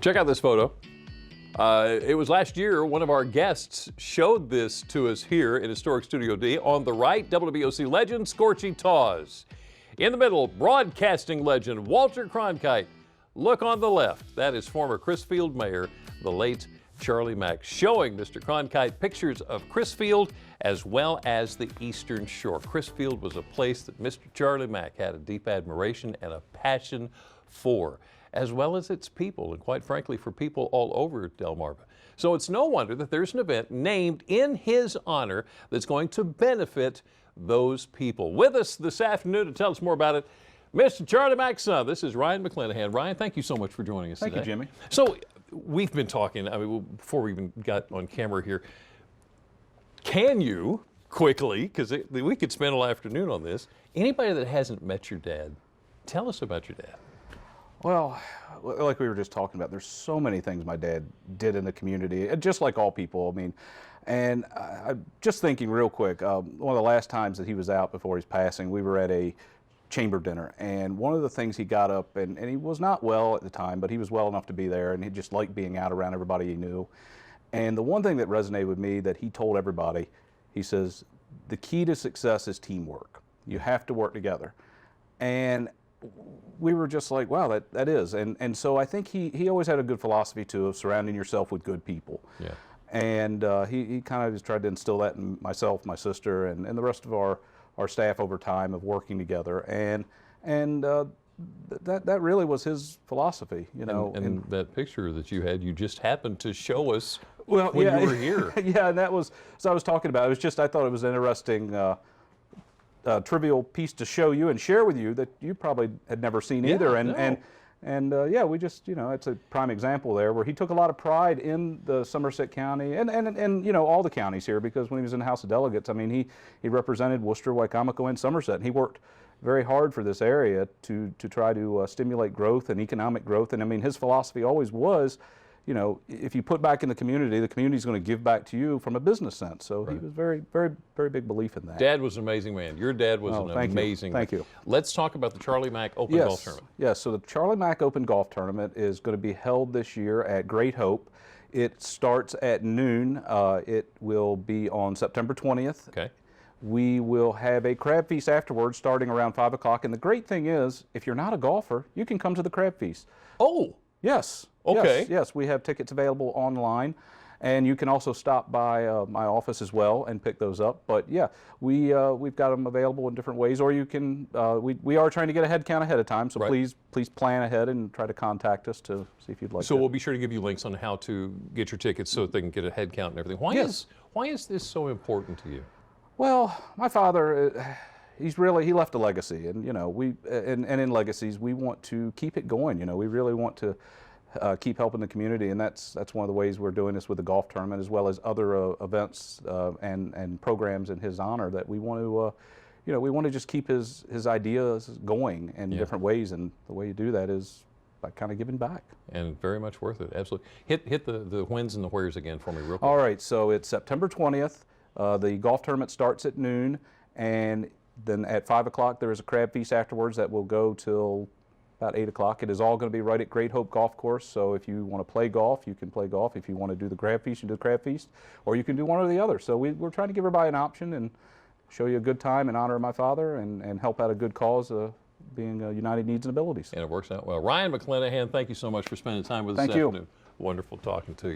Check out this photo. It was last year one of our guests showed this to us here in Historic Studio D. On the right, WBOC legend Scorchy Taws. In the middle, broadcasting legend Walter Cronkite. Look on the left, that is former Crisfield mayor, the late Charlie Mack, showing Mr. Cronkite pictures of Crisfield as well as the Eastern Shore. Crisfield was a place that Mr. Charlie Mack had a deep admiration and a passion for, as well as its people, and quite frankly for people all over Delmarva. So it's no wonder that there's an event named in his honor that's going to benefit those people. With us this afternoon to tell us more about it, Mr. Charlie Mack's son. This is Ryan McClanahan. Ryan, thank you so much for joining us today. Thank you, Jimmy. So we've been talking, before we even got on camera here, can you quickly, because we could spend all afternoon on this, anybody that hasn't met your dad, tell us about your dad. Well, like we were just talking about, there's so many things my dad did in the community, just like all people. I mean, and I'm just thinking real quick, one of the last times that he was out before his passing, we were at a chamber dinner, and one of the things he got up, and he was not well at the time, but he was well enough to be there, and he just liked being out around everybody he knew. And the one thing that resonated with me that he told everybody, he says, the key to success is teamwork. You have to work together. And we were just like, wow, that is. And so I think he always had a good philosophy too of surrounding yourself with good people. Yeah. And he kind of just tried to instill that in myself, my sister, and the rest of our staff over time of working together. And that really was his philosophy, you know. And that picture that you had, you just happened to show us when you were here. Yeah, and that was, so I was talking about, it was just, I thought it was an interesting trivial piece to show you and share with you that you probably had never seen either. And yeah, we just, you know, it's a prime example there where he took a lot of pride in the Somerset County and you know, all the counties here, because when he was in the House of Delegates, I mean, he represented Worcester, Wicomico, and Somerset, and he worked very hard for this area to try to stimulate growth and economic growth. And I mean, his philosophy always was, you know, if you put back in the community's going to give back to you from a business sense. So right. He was very, very, very big belief in that. Dad was an amazing man. Your dad was an amazing man. Thank you. Let's talk about the Charlie Mack Open Golf Tournament. Yes, so the Charlie Mack Open Golf Tournament is going to be held this year at Great Hope. It starts at noon. It will be on September 20th. Okay. We will have a crab feast afterwards starting around 5 o'clock. And the great thing is, if you're not a golfer, you can come to the crab feast. Oh! Yes. Okay. Yes, we have tickets available online, and you can also stop by my office as well and pick those up. But yeah, we've got them available in different ways, or you can. We are trying to get a head count ahead of time, so right. please plan ahead and try to contact us to see if you'd like. So we'll be sure to give you links on how to get your tickets so that they can get a head count and everything. Why is this so important to you? Well, my father. He left a legacy, and you know, and in legacies we want to keep it going. You know, we really want to keep helping the community, and that's one of the ways we're doing this with the golf tournament, as well as other events and programs in his honor. That we want to, you know, we want to just keep his ideas going in different ways, and the way you do that is by kind of giving back. And very much worth it. Absolutely. Hit the whens and the wheres again for me, real quick. All right. So it's September 20th. The golf tournament starts at noon, and then at 5 o'clock there is a crab feast afterwards that will go till about 8 o'clock. It is all going to be right at Great Hope Golf Course, so if you want to play golf, you can play golf. If you want to do the crab feast, you do the crab feast, or you can do one or the other. So we're trying to give everybody an option and show you a good time in honor of my father and help out a good cause, being United Needs and Abilities. And it works out well. Ryan McClanahan, thank you so much for spending time with us this afternoon. Wonderful talking to you.